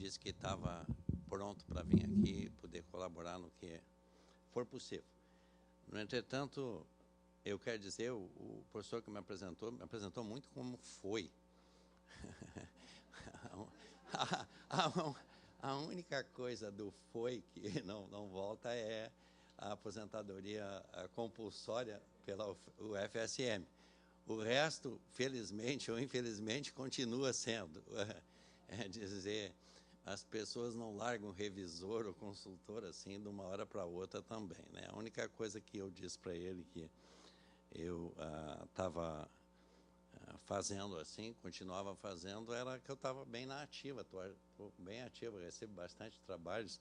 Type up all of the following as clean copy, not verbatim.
disse que estava pronto para vir aqui e poder colaborar no que for possível. No entretanto, eu quero dizer, o professor que me apresentou muito como foi. A única coisa do foi que não volta é a aposentadoria compulsória pela UFSM. O resto, felizmente ou infelizmente, continua sendo. É dizer, as pessoas não largam revisor ou consultor assim de uma hora para outra também, né? A única coisa que eu disse para ele que eu estava fazendo assim, continuava fazendo, era que eu estava bem na ativa, estou bem ativo, recebo bastante trabalhos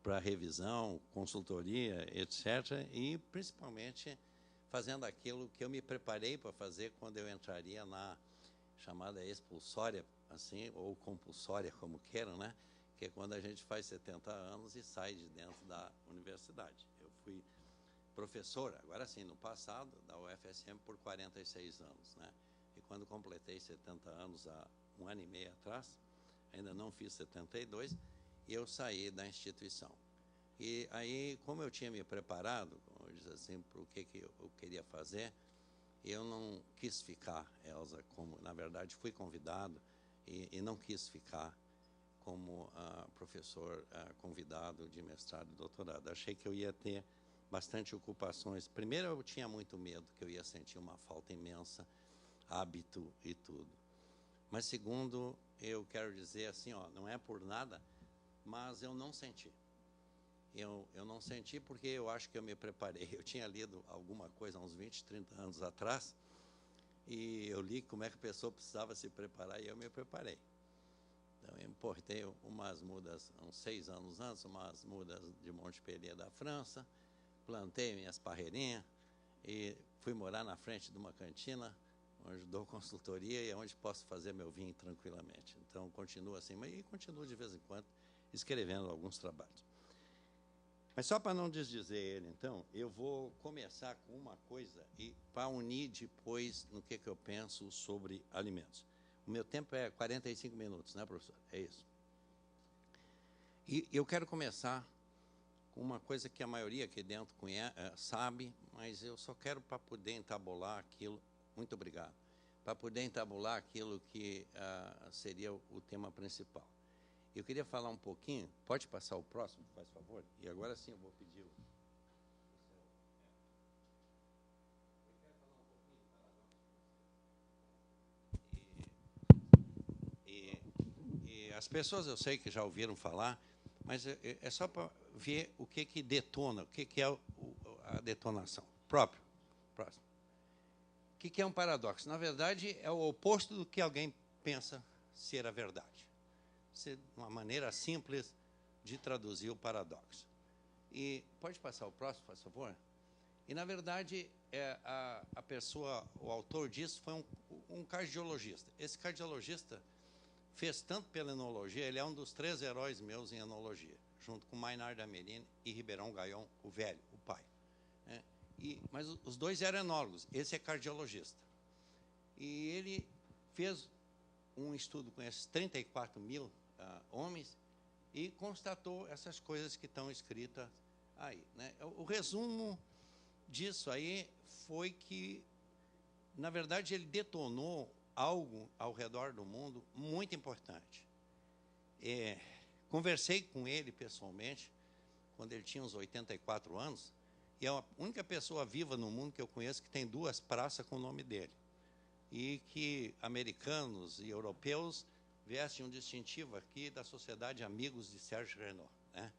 para revisão, consultoria, etc. E, principalmente, fazendo aquilo que eu me preparei para fazer quando eu entraria na chamada expulsória, assim, ou compulsória, como queiram, né? Que é quando a gente faz 70 anos e sai de dentro da universidade. Eu fui professor, agora sim, no passado, da UFSM por 46 anos, né? E quando completei 70 anos, há 1 ano e meio atrás, ainda não fiz 72, e eu saí da instituição. E aí, como eu tinha me preparado, como eu disse assim, para o que eu queria fazer, eu não quis ficar, Elza, como, na verdade, fui convidado e não quis ficar como professor convidado de mestrado e doutorado. Achei que eu ia ter bastante ocupações. Primeiro, eu tinha muito medo que eu ia sentir uma falta imensa, hábito e tudo. Mas, segundo, eu quero dizer assim, ó, não é por nada, mas eu não senti. Eu não senti porque eu acho que eu me preparei. Eu tinha lido alguma coisa há uns 20, 30 anos atrás, e eu li como é que a pessoa precisava se preparar, e eu me preparei. Então, eu importei umas mudas, uns 6 anos antes, umas mudas de Montpellier da França, plantei minhas parreirinhas e fui morar na frente de uma cantina, onde dou consultoria e é onde posso fazer meu vinho tranquilamente. Então, continuo assim, mas continuo de vez em quando escrevendo alguns trabalhos. Mas só para não desdizer ele, então, eu vou começar com uma coisa e para unir depois no que eu penso sobre alimentos. O meu tempo é 45 minutos, né, professor? É isso. E eu quero começar com uma coisa que a maioria aqui dentro sabe, mas eu só quero para poder entabular aquilo. Muito obrigado. Para poder entabular aquilo que seria o tema principal. Eu queria falar um pouquinho, pode passar o próximo, faz favor? E agora sim eu vou pedir o... E as pessoas eu sei que já ouviram falar, mas é só para ver o que detona, o que é a detonação. Próximo. O que é um paradoxo? Na verdade, é o oposto do que alguém pensa ser a verdade. Uma maneira simples de traduzir o paradoxo. E pode passar o próximo, por favor? E, na verdade, a pessoa, o autor disso foi um cardiologista. Esse cardiologista fez tanto pela enologia, ele é um dos 3 heróis meus em enologia, junto com Maynard Amerine e Ribeirão Gaillon, o velho, o pai. Né? Mas os 2 eram enólogos, esse é cardiologista. E ele fez um estudo com esses 34 mil homens e constatou essas coisas que estão escritas aí. Né? O resumo disso aí foi que, na verdade, ele detonou algo ao redor do mundo muito importante. Conversei com ele pessoalmente, quando ele tinha uns 84 anos, e é a única pessoa viva no mundo que eu conheço que tem 2 praças com o nome dele. E que americanos e europeus vestem um distintivo aqui da Sociedade Amigos de Sérgio Renaud. Né?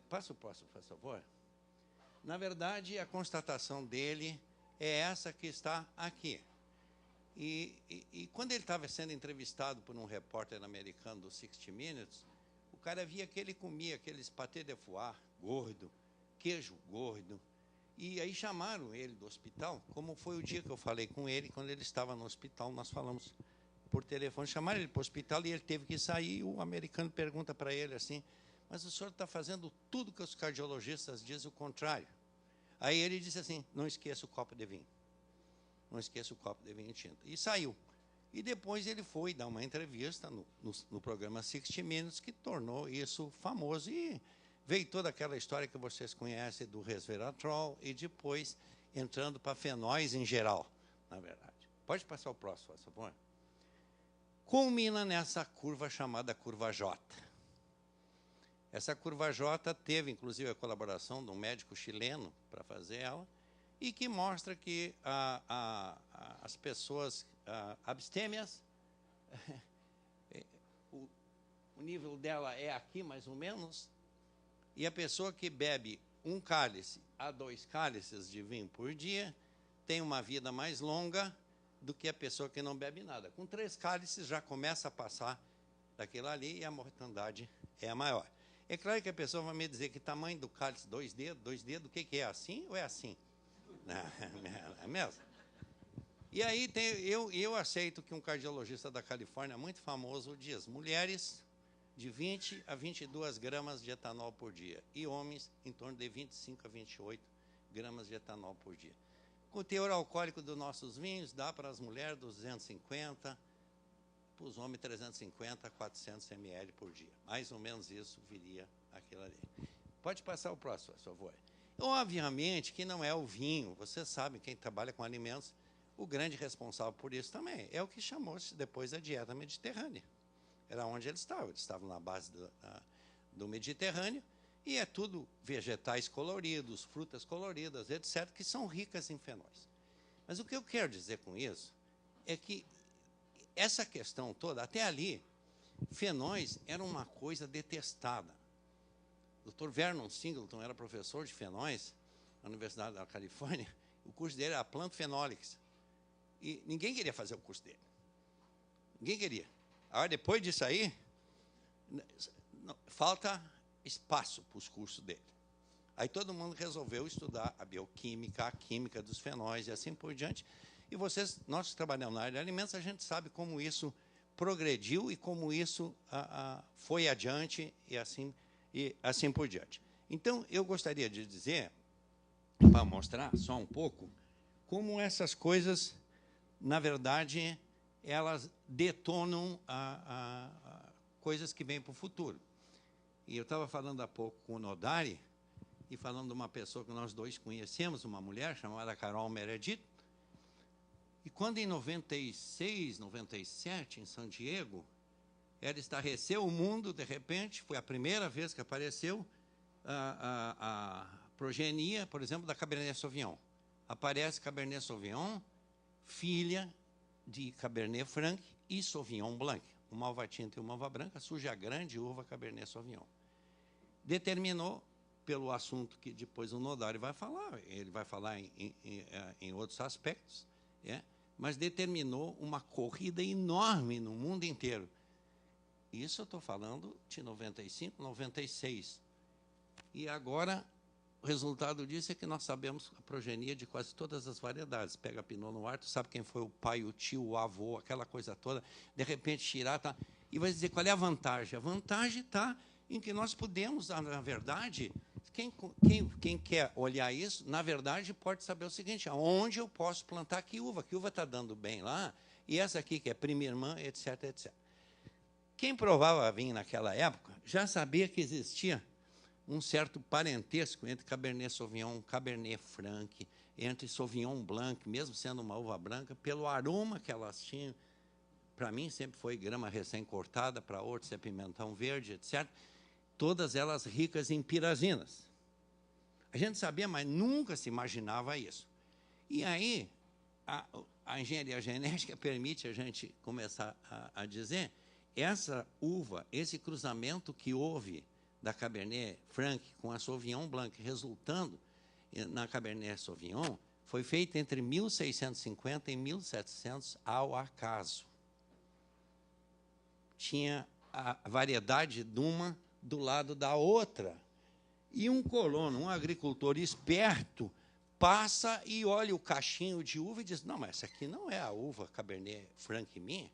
Passa o próximo, por favor. Na verdade, a constatação dele é essa que está aqui. E quando ele estava sendo entrevistado por um repórter americano do 60 Minutes, o cara via que ele comia aqueles pâté de foie gordo, queijo gordo, e aí chamaram ele do hospital, como foi o dia que eu falei com ele, quando ele estava no hospital, nós falamos por telefone, chamaram ele para o hospital e ele teve que sair, e o americano pergunta para ele assim, mas o senhor está fazendo tudo que os cardiologistas dizem o contrário. Aí ele disse assim, não esqueça o copo de vinho. Não esqueça o copo de vinho tinto. E saiu. E depois ele foi dar uma entrevista no programa 60 Minutes, que tornou isso famoso. E veio toda aquela história que vocês conhecem do resveratrol e depois entrando para fenóis em geral, na verdade. Pode passar o próximo, por favor. Culmina nessa curva chamada curva J. Essa curva J teve, inclusive, a colaboração de um médico chileno para fazer ela, e que mostra que as pessoas abstêmias, o nível dela é aqui, mais ou menos, e a pessoa que bebe 1 cálice a 2 cálices de vinho por dia tem uma vida mais longa do que a pessoa que não bebe nada. Com 3 cálices já começa a passar daquilo ali e a mortandade é a maior. É claro que a pessoa vai me dizer que tamanho do cálice, 2 dedos, o que é assim ou é assim? Não, é mesmo? E aí eu aceito que um cardiologista da Califórnia muito famoso diz: mulheres de 20 a 22 gramas de etanol por dia e homens em torno de 25 a 28 gramas de etanol por dia. Com o teor alcoólico dos nossos vinhos, dá para as mulheres 250, para os homens 350 a 400 ml por dia. Mais ou menos isso viria aquilo ali. Pode passar o próximo, por favor. Obviamente que não é o vinho, vocês sabem, quem trabalha com alimentos, o grande responsável por isso também é o que chamou-se depois a dieta mediterrânea. Era onde eles estavam na base do Mediterrâneo, e é tudo vegetais coloridos, frutas coloridas, etc., que são ricas em fenóis. Mas o que eu quero dizer com isso é que essa questão toda, até ali, fenóis eram uma coisa detestada. O Dr. Vernon Singleton era professor de fenóis na Universidade da Califórnia. O curso dele era Plant Phenolics. E ninguém queria fazer o curso dele. Ninguém queria. Agora, depois disso aí, falta espaço para os cursos dele. Aí todo mundo resolveu estudar a bioquímica, a química dos fenóis e assim por diante. E nós que trabalhamos na área de alimentos, a gente sabe como isso progrediu e como isso foi adiante e assim por diante. Então, eu gostaria de dizer, para mostrar só um pouco, como essas coisas, na verdade, elas detonam coisas que vêm para o futuro. E eu estava falando há pouco com o Nodari, e falando de uma pessoa que nós dois conhecemos, uma mulher chamada Carol Meredith, e quando em 96, 97, em San Diego, ela estarreceu o mundo, de repente, foi a primeira vez que apareceu a progenia, por exemplo, da Cabernet Sauvignon. Aparece Cabernet Sauvignon, filha de Cabernet Franc e Sauvignon Blanc. Uma uva tinta e uma uva branca, surge a grande uva Cabernet Sauvignon. Determinou, pelo assunto que depois o Nodari vai falar, ele vai falar em outros aspectos, mas determinou uma corrida enorme no mundo inteiro. Isso eu estou falando de 95, 96. E agora, o resultado disso é que nós sabemos a progenia de quase todas as variedades. Pega Pinot Noir, tu sabe quem foi o pai, o tio, o avô, aquela coisa toda. De repente, Shiraz tá, e vai dizer qual é a vantagem. A vantagem está em que nós podemos, na verdade, quem quer olhar isso, na verdade, pode saber o seguinte: aonde eu posso plantar que uva está dando bem lá, e essa aqui que é prima irmã, etc, etc. Quem provava vinho naquela época já sabia que existia um certo parentesco entre Cabernet Sauvignon, Cabernet Franc, entre Sauvignon Blanc, mesmo sendo uma uva branca, pelo aroma que elas tinham. Para mim, sempre foi grama recém-cortada, para outros é pimentão verde, etc. Todas elas ricas em pirazinas. A gente sabia, mas nunca se imaginava isso. E aí, a engenharia genética permite a gente começar a dizer, essa uva, esse cruzamento que houve da Cabernet Franc com a Sauvignon Blanc, resultando na Cabernet Sauvignon, foi feito entre 1650 e 1700 ao acaso. Tinha a variedade de uma do lado da outra. E um colono, um agricultor esperto, passa e olha o cachinho de uva e diz: não, mas essa aqui não é a uva Cabernet Franc minha.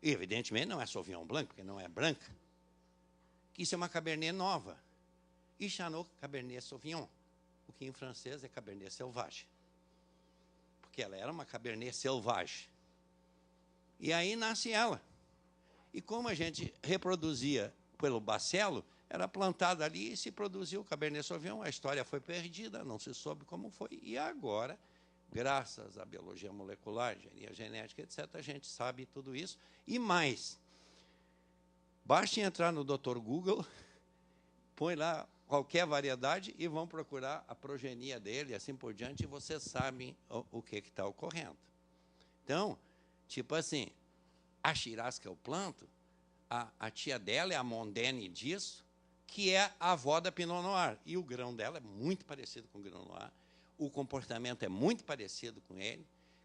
E, evidentemente, não é Sauvignon Blanc, porque não é branca. Isso é uma Cabernet nova. E chamou Cabernet Sauvignon, o que em francês é Cabernet Sauvage. Porque ela era uma Cabernet selvagem. E aí nasce ela. E como a gente reproduzia pelo bacelo, era plantado ali e se produziu o Cabernet Sauvignon. A história foi perdida, não se soube como foi. E agora, graças à biologia molecular, engenharia genética, etc., a gente sabe tudo isso. E mais, basta entrar no Dr. Google, põe lá qualquer variedade e vão procurar a progenia dele, assim por diante, e vocês sabem o que está ocorrendo. Então, tipo assim, a Shiraz que eu planto, a tia dela é a Mondene disso, que é a avó da Pinot Noir. E o grão dela é muito parecido com o grão Noir, o comportamento é muito parecido com ele,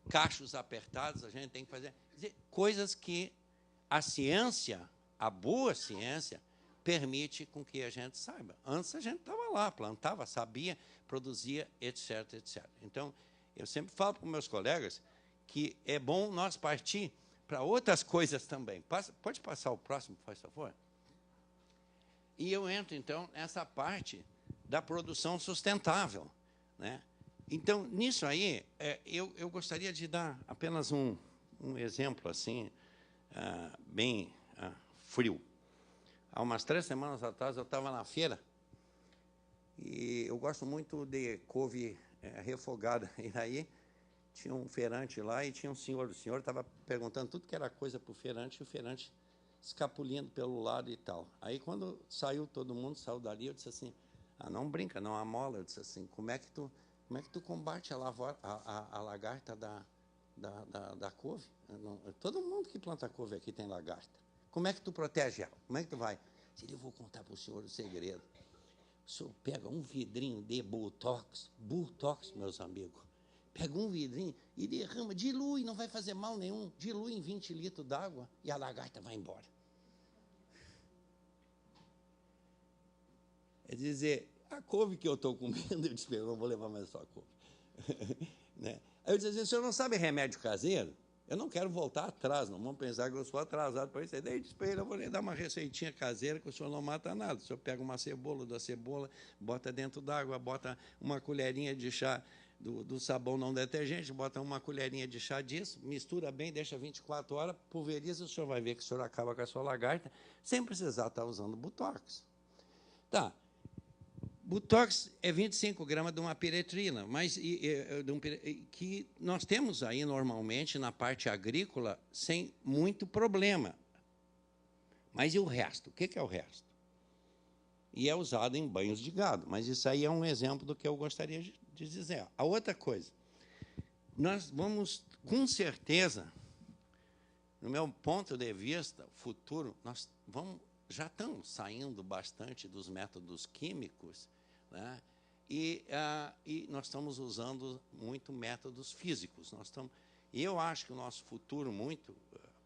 cachos apertados, a gente tem que fazer coisas que a ciência, a boa ciência, permite com que a gente saiba. Antes a gente estava lá, plantava, sabia, produzia, etc., etc. Então, eu sempre falo para os meus colegas que é bom nós partir para outras coisas também. Pode passar o próximo, por favor? E eu entro, então, nessa parte da produção sustentável, né? Então, nisso aí, eu gostaria de dar apenas um exemplo assim, bem frio. Há umas 3 semanas atrás, eu estava na feira, e eu gosto muito de couve refogada. E aí tinha um feirante lá e tinha um senhor. O senhor estava perguntando tudo que era coisa para o feirante, e o feirante escapulindo pelo lado e tal. Aí, quando saiu todo mundo, saiu dali, eu disse assim, não brinca, não amola. Eu disse assim, como é que tu combate a lagarta da couve? Todo mundo que planta couve aqui tem lagarta. Como é que tu protege ela? Como é que tu vai? Eu vou contar para o senhor o segredo. O senhor pega um vidrinho de Botox, meus amigos, pega um vidrinho e derrama, dilui, não vai fazer mal nenhum, dilui em 20 litros d'água e a lagarta vai embora. É dizer, a couve que eu estou comendo, eu disse, eu não vou levar mais só a couve. Né? Aí eu disse assim, o senhor não sabe remédio caseiro? Eu não quero voltar atrás, não vamos pensar que eu sou atrasado para isso. Daí disse para ele, eu vou lhe dar uma receitinha caseira que o senhor não mata nada. O senhor pega uma cebola, da cebola, bota dentro d'água, bota uma colherinha de chá do sabão não detergente, bota uma colherinha de chá disso, mistura bem, deixa 24 horas, pulveriza, o senhor vai ver que o senhor acaba com a sua lagarta, sem precisar estar usando Botox. Tá. Botox é 25 gramas de uma piretrina, mas que nós temos aí normalmente na parte agrícola sem muito problema. Mas e o resto? O que é o resto? E é usado em banhos de gado, mas isso aí é um exemplo do que eu gostaria de dizer. A outra coisa, nós vamos, com certeza, no meu ponto de vista, futuro, já estamos saindo bastante dos métodos químicos, né? E nós estamos usando muito métodos físicos. E eu acho que o nosso futuro muito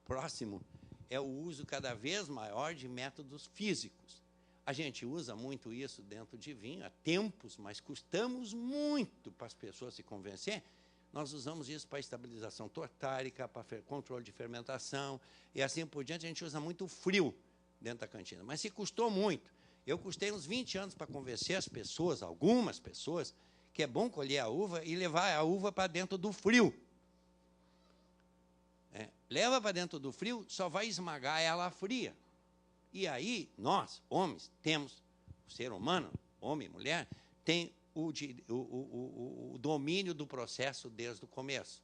próximo é o uso cada vez maior de métodos físicos. A gente usa muito isso dentro de vinho há tempos, mas custamos muito para as pessoas se convencer. Nós usamos isso para estabilização tortárica, para controle de fermentação, e assim por diante. A gente usa muito frio dentro da cantina. Mas se custou muito. Eu custei uns 20 anos para convencer as pessoas, algumas pessoas, que é bom colher a uva e levar a uva para dentro do frio. Leva para dentro do frio, só vai esmagar ela fria. E aí, nós, homens, temos, o ser humano, homem e mulher, tem o domínio do processo desde o começo.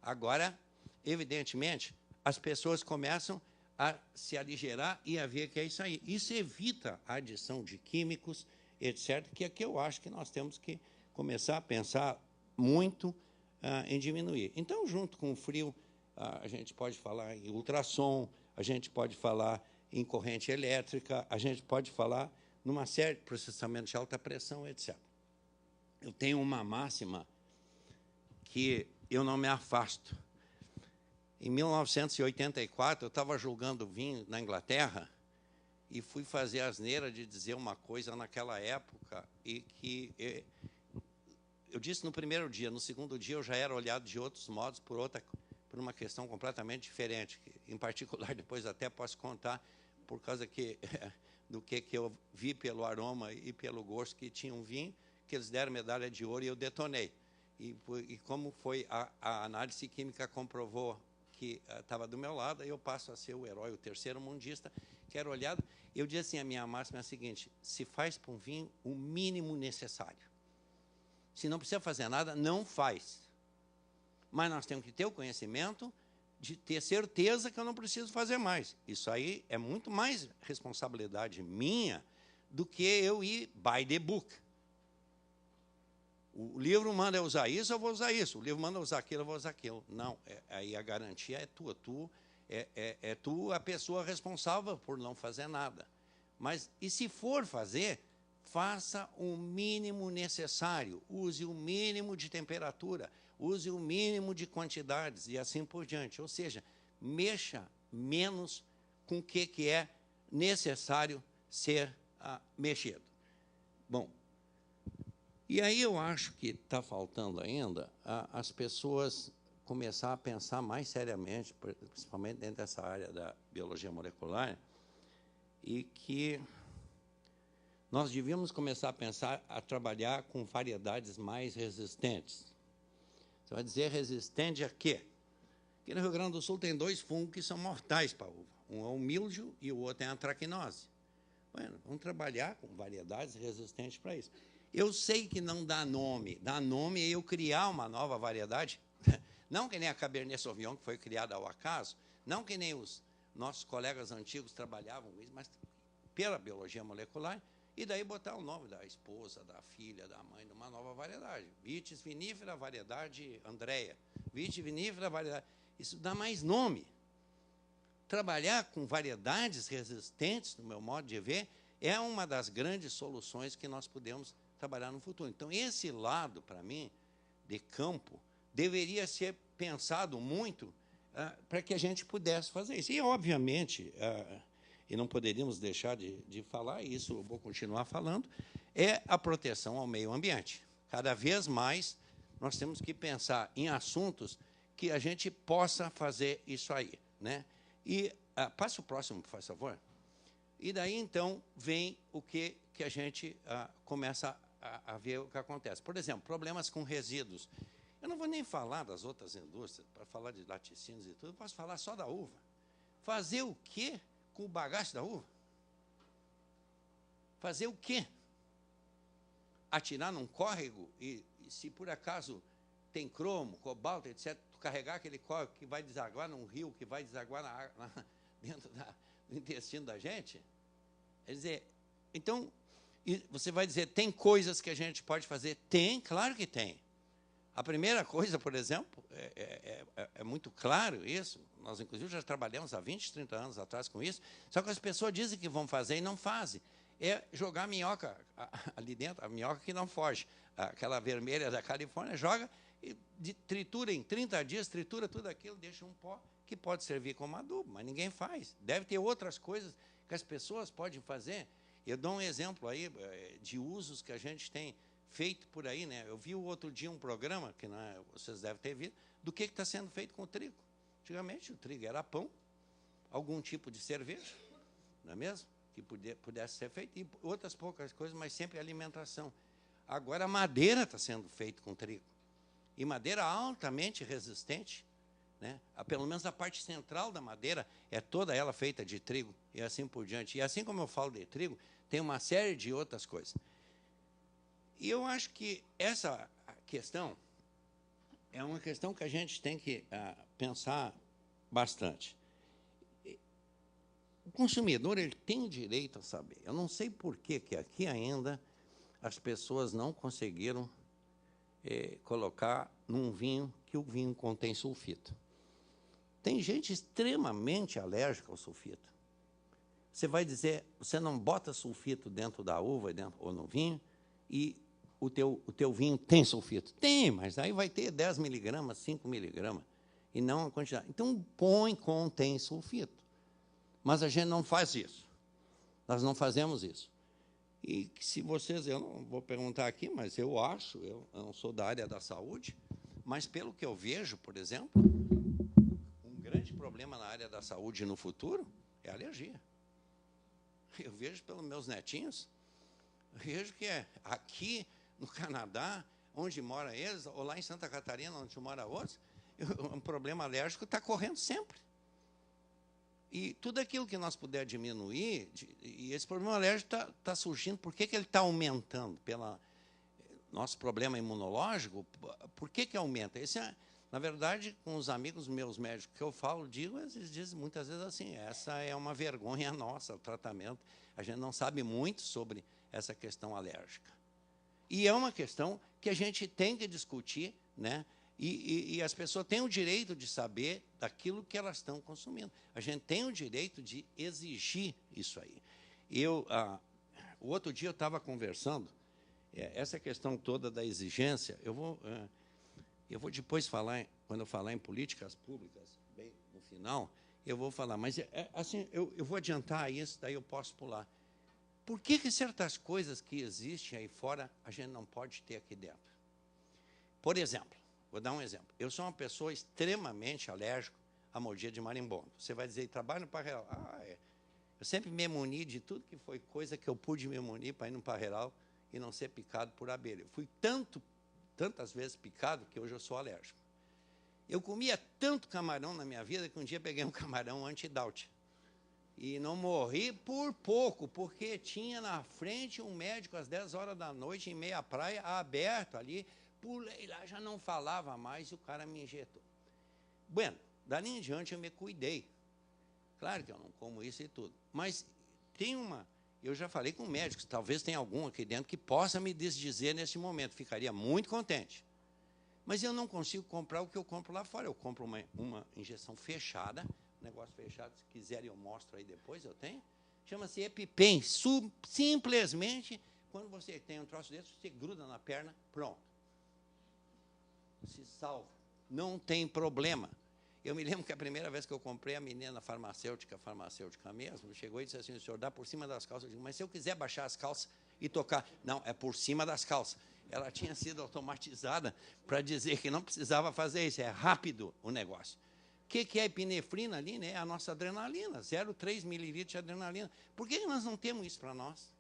Agora, evidentemente, as pessoas começam a se aligerar e a ver que é isso aí. Isso evita a adição de químicos, etc., que é que eu acho que nós temos que começar a pensar muito em diminuir. Então, junto com o frio, a gente pode falar em ultrassom, a gente pode falar em corrente elétrica, a gente pode falar numa série de processamentos de alta pressão, etc. Eu tenho uma máxima que eu não me afasto. Em 1984, eu estava julgando vinho na Inglaterra e fui fazer a asneira de dizer uma coisa naquela época e que eu disse no primeiro dia. No segundo dia, eu já era olhado de outros modos por uma questão completamente diferente. Em particular, depois até posso contar, por causa do que eu vi pelo aroma e pelo gosto que tinha um vinho, que eles deram medalha de ouro e eu detonei. E como foi a análise química comprovou que estava do meu lado, aí eu passo a ser o herói, o terceiro mundista, que era olhado. Eu disse assim, a minha máxima é a seguinte: se faz para um vinho o mínimo necessário. Se não precisa fazer nada, não faz. Mas nós temos que ter o conhecimento de ter certeza que eu não preciso fazer mais. Isso aí é muito mais responsabilidade minha do que eu ir by the book. O livro manda eu usar isso, eu vou usar isso. O livro manda eu usar aquilo, eu vou usar aquilo. Não, aí a garantia é tua. Tu a pessoa responsável por não fazer nada. Mas, e se for fazer, faça o mínimo necessário. Use o mínimo de temperatura. Use o mínimo de quantidades e assim por diante. Ou seja, mexa menos com o que é necessário ser mexido. Bom, e aí eu acho que está faltando ainda as pessoas começar a pensar mais seriamente, principalmente dentro dessa área da biologia molecular, e que nós devíamos começar a pensar a trabalhar com variedades mais resistentes. Você vai dizer resistente a quê? Aqui no Rio Grande do Sul tem 2 fungos que são mortais para a uva. Um é o míldio e o outro é a antracnose. Bueno, vamos trabalhar com variedades resistentes para isso. Eu sei que não dá nome é eu criar uma nova variedade, não que nem a Cabernet Sauvignon, que foi criada ao acaso, não que nem os nossos colegas antigos trabalhavam com isso, mas pela biologia molecular, e daí botar o nome da esposa, da filha, da mãe, de uma nova variedade. Vitis vinifera, variedade Andréia. Vitis vinifera, variedade... Isso dá mais nome. Trabalhar com variedades resistentes, no meu modo de ver, é uma das grandes soluções que nós podemos trabalhar no futuro. Então, esse lado, para mim, de campo, deveria ser pensado muito para que a gente pudesse fazer isso. E, obviamente, e não poderíamos deixar de falar, e isso eu vou continuar falando, é a proteção ao meio ambiente. Cada vez mais, nós temos que pensar em assuntos que a gente possa fazer isso aí, né? E passe o próximo, por favor. E daí, então, vem o que a gente começa a ver o que acontece. Por exemplo, problemas com resíduos. Eu não vou nem falar das outras indústrias, para falar de laticínios e tudo, eu posso falar só da uva. Fazer o quê com o bagaço da uva? Fazer o quê? Atirar num córrego e se por acaso tem cromo, cobalto, etc., carregar aquele córrego que vai desaguar num rio, que vai desaguar dentro do intestino da gente? Quer dizer, então, você vai dizer, tem coisas que a gente pode fazer? Tem, claro que tem. A primeira coisa, por exemplo, é muito claro isso, nós, inclusive, já trabalhamos há 20, 30 anos atrás com isso, só que as pessoas dizem que vão fazer e não fazem. É jogar a minhoca ali dentro, a minhoca que não foge, aquela vermelha da Califórnia, joga e tritura em 30 dias, tritura tudo aquilo, deixa um pó que pode servir como adubo, mas ninguém faz. Deve ter outras coisas que as pessoas podem fazer. Eu dou um exemplo aí de usos que a gente tem feito por aí, né? Eu vi o outro dia um programa, que não é, vocês devem ter visto, do que está sendo feito com o trigo. Antigamente, o trigo era pão, algum tipo de cerveja, não é mesmo? Que pudesse ser feito, e outras poucas coisas, mas sempre alimentação. Agora, a madeira está sendo feita com trigo. E madeira altamente resistente, né? Pelo menos a parte central da madeira é toda ela feita de trigo, e assim por diante. E assim como eu falo de trigo, tem uma série de outras coisas. E eu acho que essa questão é uma questão que a gente tem que pensar bastante. O consumidor ele tem direito a saber. Eu não sei por que aqui ainda as pessoas não conseguiram colocar num vinho que o vinho contém sulfito. Tem gente extremamente alérgica ao sulfito. Você vai dizer, você não bota sulfito dentro da uva ou no vinho, e o teu vinho tem sulfito. Tem, mas aí vai ter 10 miligramas, 5 miligramas, e não a quantidade. Então, contém sulfito. Mas a gente não faz isso. Nós não fazemos isso. E se vocês, eu não vou perguntar aqui, mas eu acho, eu não sou da área da saúde, mas pelo que eu vejo, por exemplo, um grande problema na área da saúde no futuro é a alergia. Eu vejo pelos meus netinhos, vejo que aqui no Canadá, onde moram eles, ou lá em Santa Catarina, onde mora outros, um problema alérgico está correndo sempre. E tudo aquilo que nós puder diminuir, e esse problema alérgico está surgindo, por que ele está aumentando? Pelo nosso problema imunológico, por que aumenta? Esse na verdade, com os amigos meus médicos que eu falo, eles dizem muitas vezes assim, essa é uma vergonha nossa, o tratamento. A gente não sabe muito sobre essa questão alérgica. E é uma questão que a gente tem que discutir, né? E as pessoas têm o direito de saber daquilo que elas estão consumindo. A gente tem o direito de exigir isso aí. O outro dia eu estava conversando, essa questão toda da exigência, eu vou depois falar, quando eu falar em políticas públicas, bem no final, eu vou falar, mas assim, eu vou adiantar isso, daí eu posso pular. Por que certas coisas que existem aí fora, a gente não pode ter aqui dentro? Por exemplo, vou dar um exemplo. Eu sou uma pessoa extremamente alérgica a mordida de marimbondo. Você vai dizer, trabalho no Parreiral. Eu sempre me muni de tudo que foi coisa que eu pude me munir para ir no Parreiral e não ser picado por abelha. Eu fui tantas vezes picado que hoje eu sou alérgico. Eu comia tanto camarão na minha vida que um dia peguei um camarão anti-Daut. E não morri por pouco, porque tinha na frente um médico às 10 horas da noite, em meia praia, aberto ali. Pulei lá, já não falava mais e o cara me injetou. Bueno, dali em diante eu me cuidei. Claro que eu não como isso e tudo. Mas tem eu já falei com médicos, talvez tenha algum aqui dentro que possa me desdizer nesse momento. Ficaria muito contente. Mas eu não consigo comprar o que eu compro lá fora. Eu compro uma injeção fechada, negócio fechado, se quiserem eu mostro aí depois, eu tenho. Chama-se EpiPen. Simplesmente, quando você tem um troço desse, você gruda na perna, pronto. Se salva. Não tem problema. Eu me lembro que a primeira vez que eu comprei, a menina farmacêutica mesmo, chegou e disse assim, o senhor dá por cima das calças. Eu digo, mas se eu quiser baixar as calças e tocar... Não, é por cima das calças. Ela tinha sido automatizada para dizer que não precisava fazer isso, é rápido o negócio. O que é epinefrina ali? Né? É a nossa adrenalina, 0,3 mililitros de adrenalina. Por que nós não temos isso para nós?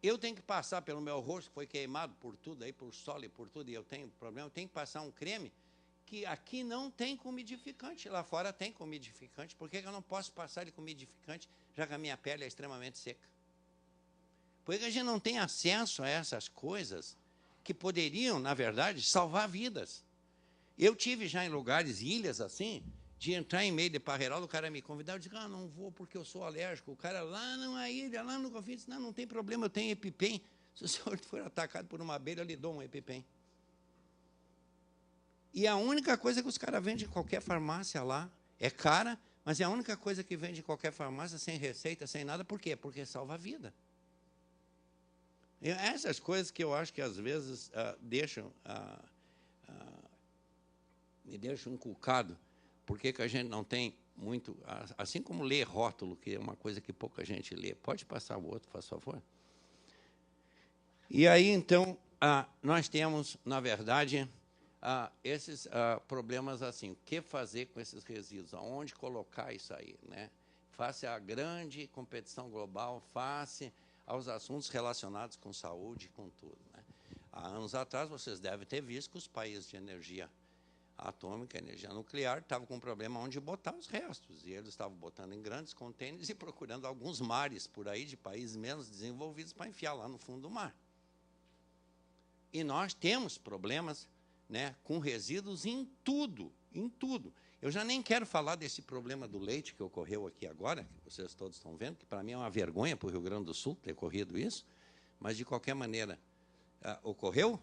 Eu tenho que passar pelo meu rosto, que foi queimado por tudo, aí, por sol e por tudo, e eu tenho problema, eu tenho que passar um creme que aqui não tem com umidificante, lá fora tem com umidificante. Por que eu não posso passar ele com umidificante, já que a minha pele é extremamente seca? Por que a gente não tem acesso a essas coisas que poderiam, na verdade, salvar vidas? Eu tive já em lugares, ilhas assim, de entrar em meio de Parreiral, o cara me convidava, eu disse, não vou porque eu sou alérgico. O cara lá numa ilha, lá no Confins, disse, não tem problema, eu tenho EpiPen. Se o senhor for atacado por uma abelha, eu lhe dou um EpiPen. E a única coisa que os caras vendem em qualquer farmácia lá é cara, mas é a única coisa que vende em qualquer farmácia, sem receita, sem nada. Por quê? Porque salva a vida. E essas coisas que eu acho que, às vezes, me deixam inculcado. Por que a gente não tem muito... Assim como ler rótulo, que é uma coisa que pouca gente lê. Pode passar o outro, faz favor. E aí, então, nós temos, na verdade... esses problemas assim, o que fazer com esses resíduos, aonde colocar isso aí, né? Face à grande competição global, face aos assuntos relacionados com saúde, com tudo, né? Há anos atrás, vocês devem ter visto que os países de energia atômica, energia nuclear, estavam com um problema onde botar os restos, e eles estavam botando em grandes contêineres e procurando alguns mares por aí, de países menos desenvolvidos, para enfiar lá no fundo do mar. E nós temos problemas, né, com resíduos em tudo, em tudo. Eu já nem quero falar desse problema do leite que ocorreu aqui agora, que vocês todos estão vendo, que para mim é uma vergonha para o Rio Grande do Sul ter ocorrido isso, mas, de qualquer maneira, ocorreu.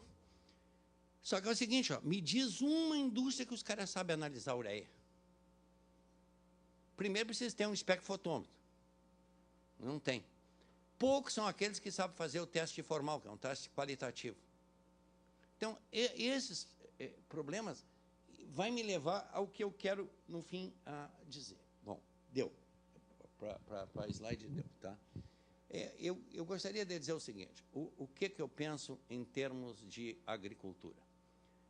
Só que é o seguinte, me diz uma indústria que os caras sabem analisar a ureia. Primeiro, precisa ter um espectrofotômetro. Não tem. Poucos são aqueles que sabem fazer o teste formal, que é um teste qualitativo. Então, esses problemas vai me levar ao que eu quero, no fim, dizer. Bom, deu. Para a slide deu, tá? Eu gostaria de dizer o seguinte, o que eu penso em termos de agricultura?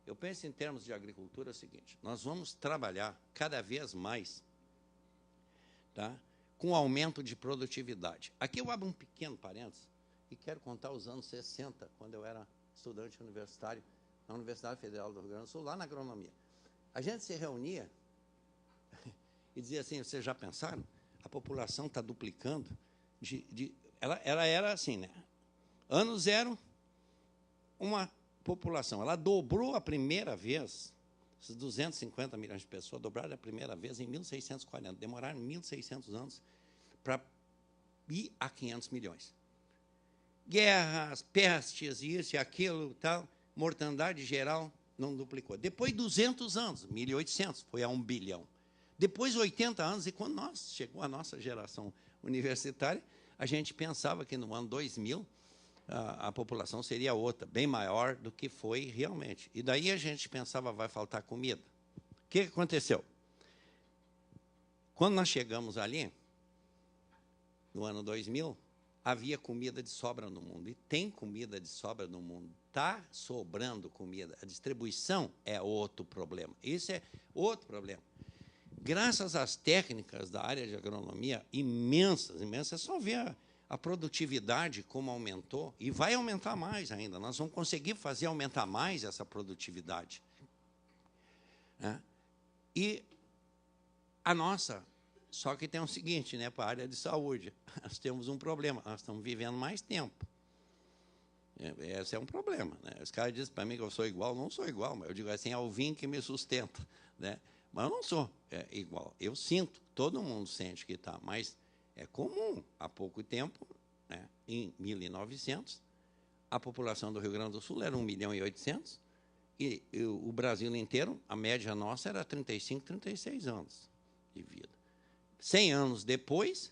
Eu penso em termos de agricultura o seguinte, nós vamos trabalhar cada vez mais, tá, com aumento de produtividade. Aqui eu abro um pequeno parênteses e quero contar os anos 60, quando eu era estudante universitário, na Universidade Federal do Rio Grande do Sul, lá na agronomia. A gente se reunia e dizia assim, vocês já pensaram? A população está duplicando. Ela era assim, né? Ano zero, uma população. Ela dobrou a primeira vez, esses 250 milhões de pessoas dobraram a primeira vez em 1640. Demoraram 1.600 anos para ir a 500 milhões. Guerras, pestes, isso e aquilo, tal, mortandade geral não duplicou. Depois 200 anos, 1800, foi a 1 bilhão. Depois 80 anos, e quando chegou a nossa geração universitária, a gente pensava que no ano 2000 a população seria outra, bem maior do que foi realmente. E daí a gente pensava, vai faltar comida. O que aconteceu? Quando nós chegamos ali, no ano 2000, havia comida de sobra no mundo. E tem comida de sobra no mundo. Está sobrando comida. A distribuição é outro problema. Isso é outro problema. Graças às técnicas da área de agronomia, imensas, é só ver a produtividade como aumentou, e vai aumentar mais ainda. Nós vamos conseguir fazer aumentar mais essa produtividade. Né? E a nossa, só que tem o seguinte, né, para a área de saúde, nós temos um problema, nós estamos vivendo mais tempo. Esse é um problema. Né? Os caras dizem para mim que eu sou igual, não sou igual, mas eu digo assim, é o vinho que me sustenta. Né? Mas eu não sou igual. Eu sinto, todo mundo sente que está, mas é comum. Há pouco tempo, né, em 1900, a população do Rio Grande do Sul era 1.800.000, e o Brasil inteiro, a média nossa era 35, 36 anos de vida. 100 anos depois,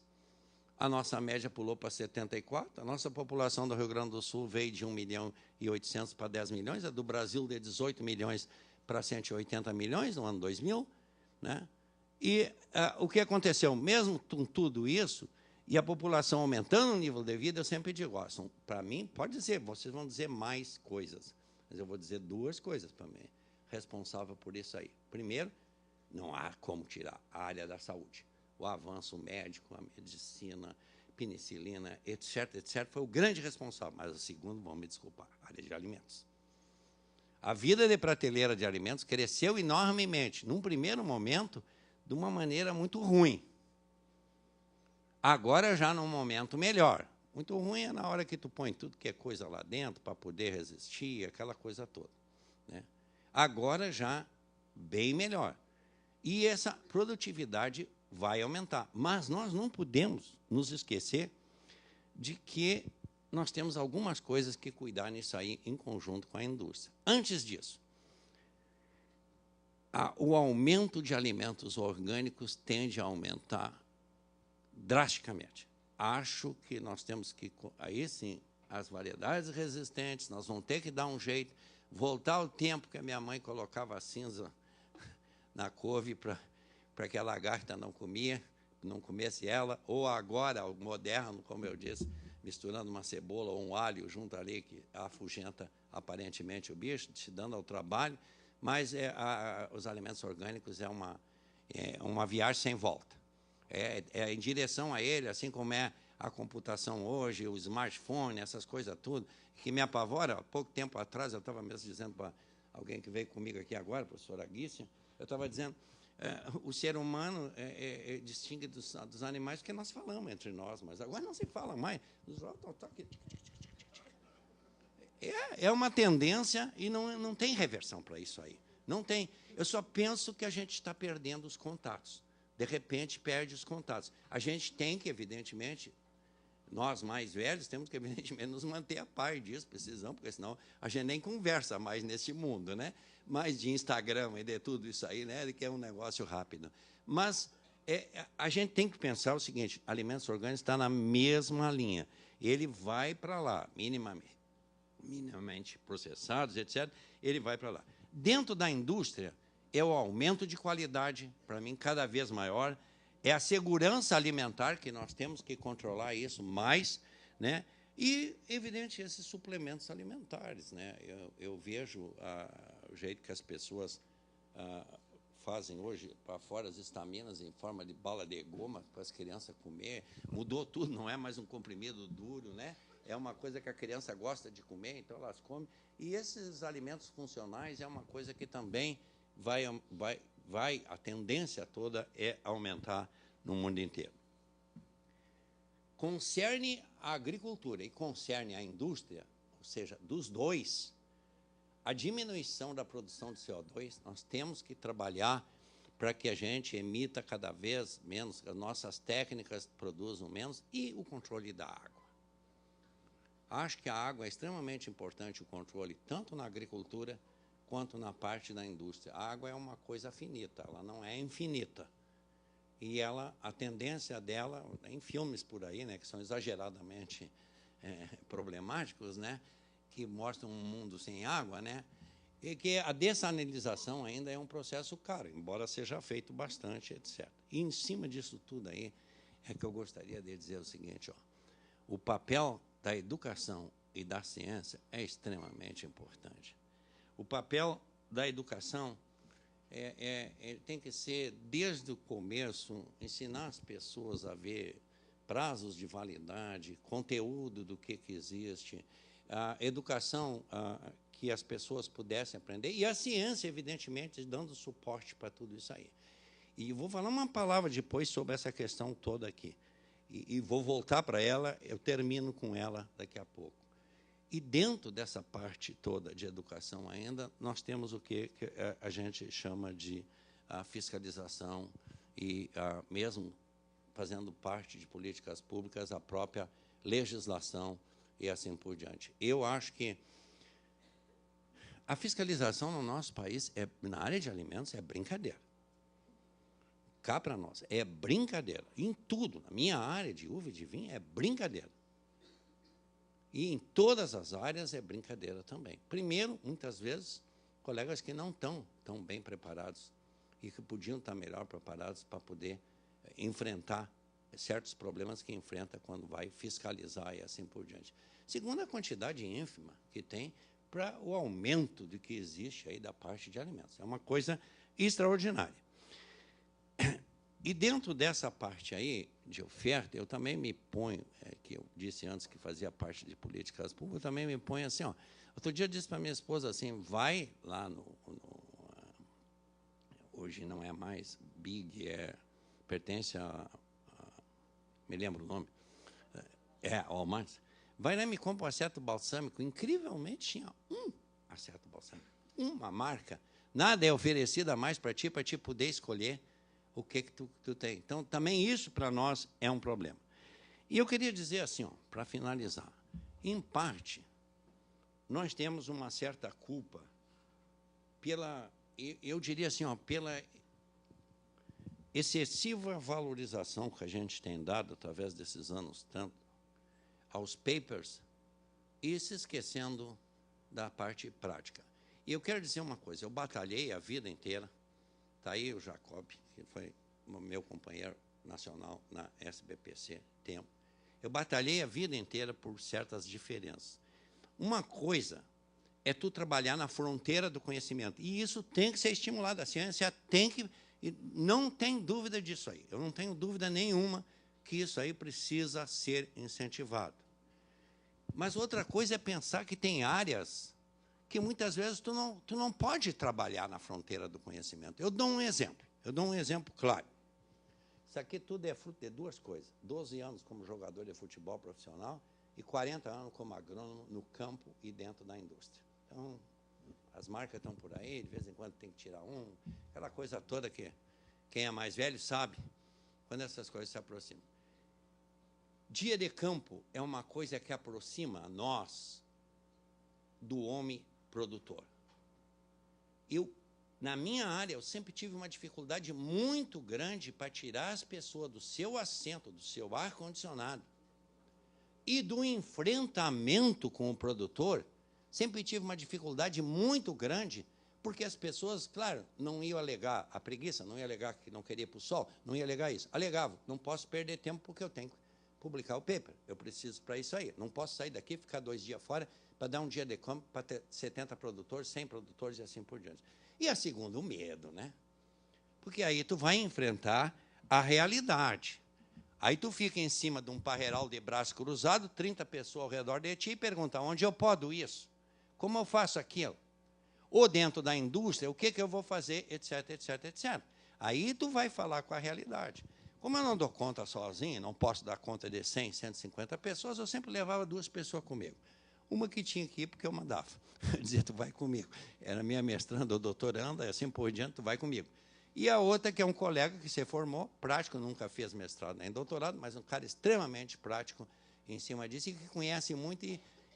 a nossa média pulou para 74, a nossa população do Rio Grande do Sul veio de 1.800.000 para 10 milhões, a do Brasil de 18 milhões para 180 milhões no ano 2000, né? E o que aconteceu? Mesmo com tudo isso, e a população aumentando o nível de vida, eu sempre digo, para mim, pode dizer, vocês vão dizer mais coisas, mas eu vou dizer duas coisas para mim, responsável por isso aí. Primeiro, não há como tirar a área da saúde. O avanço médico, a medicina, penicilina, etc., etc., foi o grande responsável. Mas o segundo, vão me desculpar, a área de alimentos. A vida de prateleira de alimentos cresceu enormemente, num primeiro momento, de uma maneira muito ruim. Agora, já num momento melhor. Muito ruim é na hora que tu põe tudo que é coisa lá dentro para poder resistir, aquela coisa toda. Né? Agora, já bem melhor. E essa produtividade vai aumentar. Mas nós não podemos nos esquecer de que nós temos algumas coisas que cuidar nisso aí em conjunto com a indústria. Antes disso, o aumento de alimentos orgânicos tende a aumentar drasticamente. Acho que nós temos que, aí sim, as variedades resistentes, nós vamos ter que dar um jeito, voltar ao tempo que a minha mãe colocava a cinza na couve para que a lagarta não comesse ela, ou agora, o moderno, como eu disse, misturando uma cebola ou um alho junto ali, que afugenta aparentemente o bicho, te dando ao trabalho, mas os alimentos orgânicos é uma viagem sem volta. É em direção a ele, assim como é a computação hoje, o smartphone, essas coisas tudo, que me apavora. Há pouco tempo atrás, eu estava mesmo dizendo para alguém que veio comigo aqui agora, a professora Guícia, eu estava dizendo, o ser humano distingue dos animais porque nós falamos entre nós, mas agora não se fala mais. É uma tendência e não tem reversão para isso aí. Não tem. Eu só penso que a gente está perdendo os contatos. De repente, perde os contatos. A gente tem que, evidentemente, nós mais velhos, temos que, evidentemente, nos manter a par disso, precisamos, porque senão a gente nem conversa mais nesse mundo, né? Mais de Instagram e de tudo isso aí, né? Que é um negócio rápido. Mas a gente tem que pensar o seguinte, alimentos orgânicos está na mesma linha. Ele vai para lá, minimamente processados, etc., ele vai para lá. Dentro da indústria, é o aumento de qualidade, para mim, cada vez maior, é a segurança alimentar, que nós temos que controlar isso mais, né? E, evidente, esses suplementos alimentares. Né? Eu vejo o jeito que as pessoas fazem hoje para fora as estaminas em forma de bala de goma para as crianças comer. Mudou tudo, não é mais um comprimido duro, né? é uma coisa que a criança gosta de comer, então elas comem. E esses alimentos funcionais é uma coisa que também a tendência toda é aumentar no mundo inteiro. Concerne a agricultura e concerne a indústria, ou seja, dos dois, a diminuição da produção de CO2, nós temos que trabalhar para que a gente emita cada vez menos, as nossas técnicas produzam menos, e o controle da água. Acho que a água é extremamente importante, o controle, tanto na agricultura quanto na parte da indústria. A água é uma coisa finita, ela não é infinita. E a tendência dela, em filmes por aí, né, que são exageradamente problemáticos, né, que mostram um mundo sem água, né, e que a dessalinização ainda é um processo caro, embora seja feito bastante, etc. E, em cima disso tudo aí, é que eu gostaria de dizer o seguinte, ó, o papel da educação e da ciência é extremamente importante. O papel da educação tem que ser, desde o começo, ensinar as pessoas a ver prazos de validade, conteúdo do que existe, a educação que as pessoas pudessem aprender, e a ciência, evidentemente, dando suporte para tudo isso aí. E vou falar uma palavra depois sobre essa questão toda aqui. E vou voltar para ela, eu termino com ela daqui a pouco. E dentro dessa parte toda de educação ainda, nós temos o que a gente chama de fiscalização e, mesmo fazendo parte de políticas públicas, a própria legislação e assim por diante. Eu acho que a fiscalização no nosso país, na área de alimentos, é brincadeira. Cá para nós, é brincadeira. Em tudo, na minha área de uva e de vinho, é brincadeira. E em todas as áreas é brincadeira também. Primeiro, muitas vezes, colegas que não estão tão bem preparados e que podiam estar melhor preparados para poder enfrentar certos problemas que enfrenta quando vai fiscalizar e assim por diante. Segundo, a quantidade ínfima que tem para o aumento do que existe aí da parte de alimentos. É uma coisa extraordinária. E dentro dessa parte aí de oferta, eu também me ponho, que eu disse antes que fazia parte de políticas públicas, eu também me ponho assim, ó. Outro dia eu disse para minha esposa assim, vai lá hoje não é mais Big, pertence me lembro o nome, Walmart, vai lá e me compra um aceto balsâmico, incrivelmente tinha um aceto balsâmico, uma marca, nada é oferecido a mais para ti poder escolher o que tu tem. Então, também isso, para nós, é um problema. E eu queria dizer assim, para finalizar, em parte, nós temos uma certa culpa eu diria assim, pela excessiva valorização que a gente tem dado, através desses anos, tanto aos papers, e se esquecendo da parte prática. E eu quero dizer uma coisa, eu batalhei a vida inteira, está aí o Jacob, que foi meu companheiro nacional na SBPC, tempo. Eu batalhei a vida inteira por certas diferenças. Uma coisa é tu trabalhar na fronteira do conhecimento, e isso tem que ser estimulado, a ciência tem que... Não tem dúvida disso aí, eu não tenho dúvida nenhuma que isso aí precisa ser incentivado. Mas outra coisa é pensar que tem áreas que muitas vezes tu não pode trabalhar na fronteira do conhecimento. Eu dou um exemplo claro. Isso aqui tudo é fruto de duas coisas. 12 anos como jogador de futebol profissional e 40 anos como agrônomo no campo e dentro da indústria. Então, as marcas estão por aí, de vez em quando tem que tirar aquela coisa toda que quem é mais velho sabe, quando essas coisas se aproximam. Dia de campo é uma coisa que aproxima nós do homem produtor. Na minha área, eu sempre tive uma dificuldade muito grande para tirar as pessoas do seu assento, do seu ar-condicionado e do enfrentamento com o produtor. Sempre tive uma dificuldade muito grande, porque as pessoas, claro, não iam alegar a preguiça, não iam alegar que não queria ir para o sol, não iam alegar isso. Alegavam, não posso perder tempo porque eu tenho que publicar o paper, eu preciso para isso aí. Não posso sair daqui, ficar 2 dias fora, para dar um dia de campo para ter 70 produtores, 100 produtores e assim por diante. E a segunda, o medo, né? Porque aí tu vai enfrentar a realidade. Aí tu fica em cima de um parreiral de braço cruzado, 30 pessoas ao redor de ti e pergunta, onde eu podo isso? Como eu faço aquilo? Ou dentro da indústria, o que eu vou fazer, etc, etc, etc. Aí tu vai falar com a realidade. Como eu não dou conta sozinho, não posso dar conta de 100, 150 pessoas, eu sempre levava 2 pessoas comigo. Uma que tinha que ir porque eu mandava. Eu dizia, tu vai comigo. Era minha mestranda ou doutoranda, e assim por diante, tu vai comigo. E a outra, que é um colega que se formou, prático, nunca fez mestrado nem doutorado, mas um cara extremamente prático em cima disso, e que conhece muito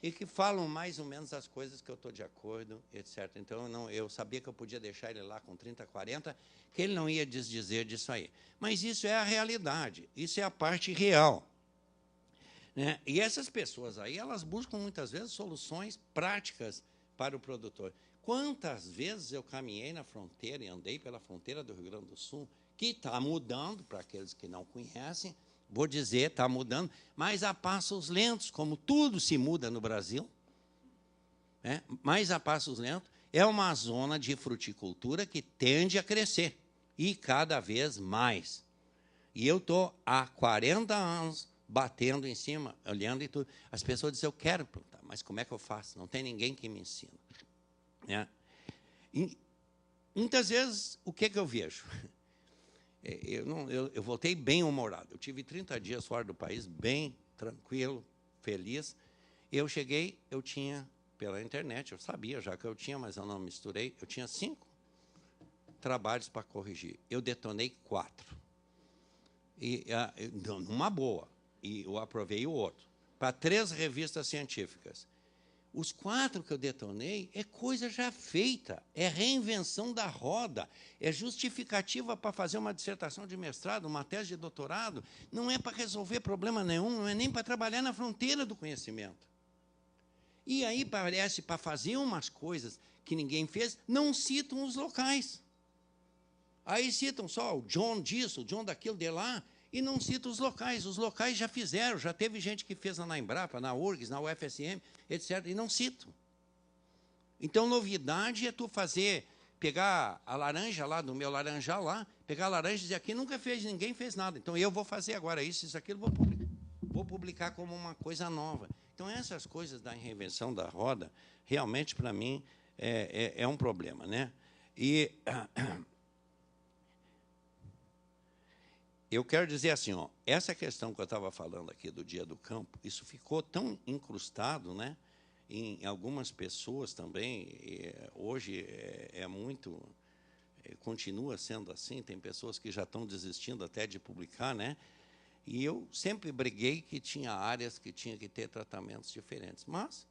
e que falam mais ou menos as coisas que eu estou de acordo, etc. Então, eu sabia que eu podia deixar ele lá com 30, 40, que ele não ia desdizer disso aí. Mas isso é a realidade, isso é a parte real. Né? E essas pessoas aí, elas buscam muitas vezes soluções práticas para o produtor. Quantas vezes eu caminhei na fronteira e andei pela fronteira do Rio Grande do Sul, que está mudando, para aqueles que não conhecem, vou dizer, está mudando, mas a passos lentos, como tudo se muda no Brasil, né? Mas a passos lentos, é uma zona de fruticultura que tende a crescer, e cada vez mais. E eu estou há 40 anos batendo em cima, olhando e tudo. As pessoas dizem, eu quero plantar, mas como é que eu faço? Não tem ninguém que me ensina. Né? E, muitas vezes, o que eu vejo? Eu voltei bem humorado. Eu tive 30 dias fora do país, bem tranquilo, feliz. Eu cheguei, eu tinha, pela internet, eu sabia já que eu tinha, mas eu não misturei, eu tinha 5 trabalhos para corrigir. Eu detonei 4. E, numa boa. E eu aprovei o outro. Para 3 revistas científicas. Os 4 que eu detonei é coisa já feita, é reinvenção da roda, é justificativa para fazer uma dissertação de mestrado, uma tese de doutorado, não é para resolver problema nenhum, não é nem para trabalhar na fronteira do conhecimento. E aí parece, para fazer umas coisas que ninguém fez, não citam os locais. Aí citam só o John disso, o John daquilo de lá, e não citam os locais. Os locais já fizeram, já teve gente que fez na Embrapa, na URGS, na UFSM, etc., e não citam. Então, novidade é tu pegar a laranja lá, do meu laranjal lá, pegar a laranja e dizer, aqui nunca fez, ninguém fez nada. Então, eu vou fazer agora isso, aquilo, vou publicar como uma coisa nova. Então, essas coisas da reinvenção da roda, realmente, para mim, é um problema. Né? E eu quero dizer assim, ó, essa questão que eu estava falando aqui do Dia do Campo, isso ficou tão incrustado, né, em algumas pessoas também. Hoje muito, continua sendo assim, tem pessoas que já estão desistindo até de publicar, né? E eu sempre briguei que tinha áreas que tinha que ter tratamentos diferentes. Mas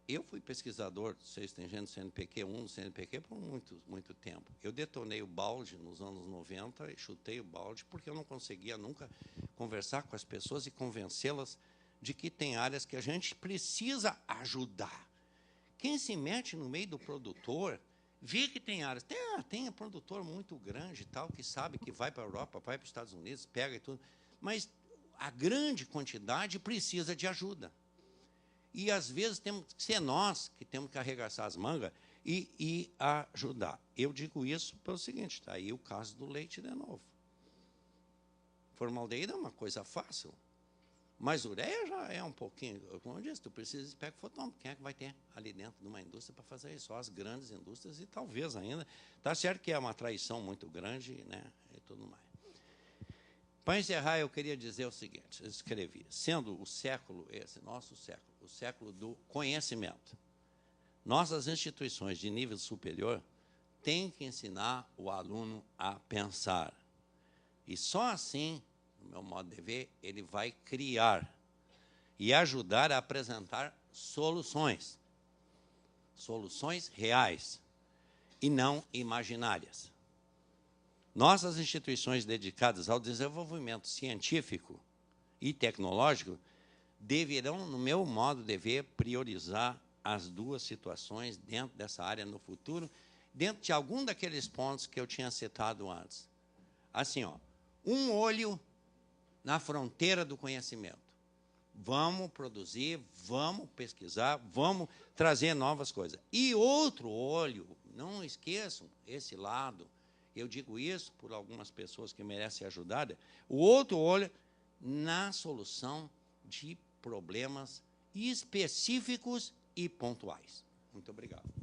eu fui pesquisador, vocês têm gente do CNPq 1, do CNPq por muito tempo. Eu detonei o balde nos anos 90 e chutei o balde porque eu não conseguia nunca conversar com as pessoas e convencê-las de que tem áreas que a gente precisa ajudar. Quem se mete no meio do produtor vê que tem áreas. Tem produtor muito grande, tal, que sabe que vai para a Europa, vai para os Estados Unidos, pega e tudo. Mas a grande quantidade precisa de ajuda. E, às vezes, temos que ser nós que temos que arregaçar as mangas e ajudar. Eu digo isso pelo seguinte, está aí o caso do leite de novo. Formaldeído é uma coisa fácil, mas ureia já é um pouquinho. Como eu disse, tu precisa de espectrofotômetro. Quem é que vai ter ali dentro de uma indústria para fazer isso? Só as grandes indústrias e talvez ainda. Está certo que é uma traição muito grande, né, e tudo mais. Para encerrar, eu queria dizer o seguinte, eu escrevi, sendo o século esse, nosso século, o século do conhecimento, nossas instituições de nível superior têm que ensinar o aluno a pensar. E só assim, no meu modo de ver, ele vai criar e ajudar a apresentar soluções. Soluções reais e não imaginárias. Nossas instituições dedicadas ao desenvolvimento científico e tecnológico deverão, no meu modo de ver, priorizar as 2 situações dentro dessa área no futuro, dentro de algum daqueles pontos que eu tinha citado antes. Assim, ó, um olho na fronteira do conhecimento. Vamos produzir, vamos pesquisar, vamos trazer novas coisas. E outro olho, não esqueçam esse lado, Eu digo isso por algumas pessoas que merecem ser ajudadas. O outro olha na solução de problemas específicos e pontuais. Muito obrigado.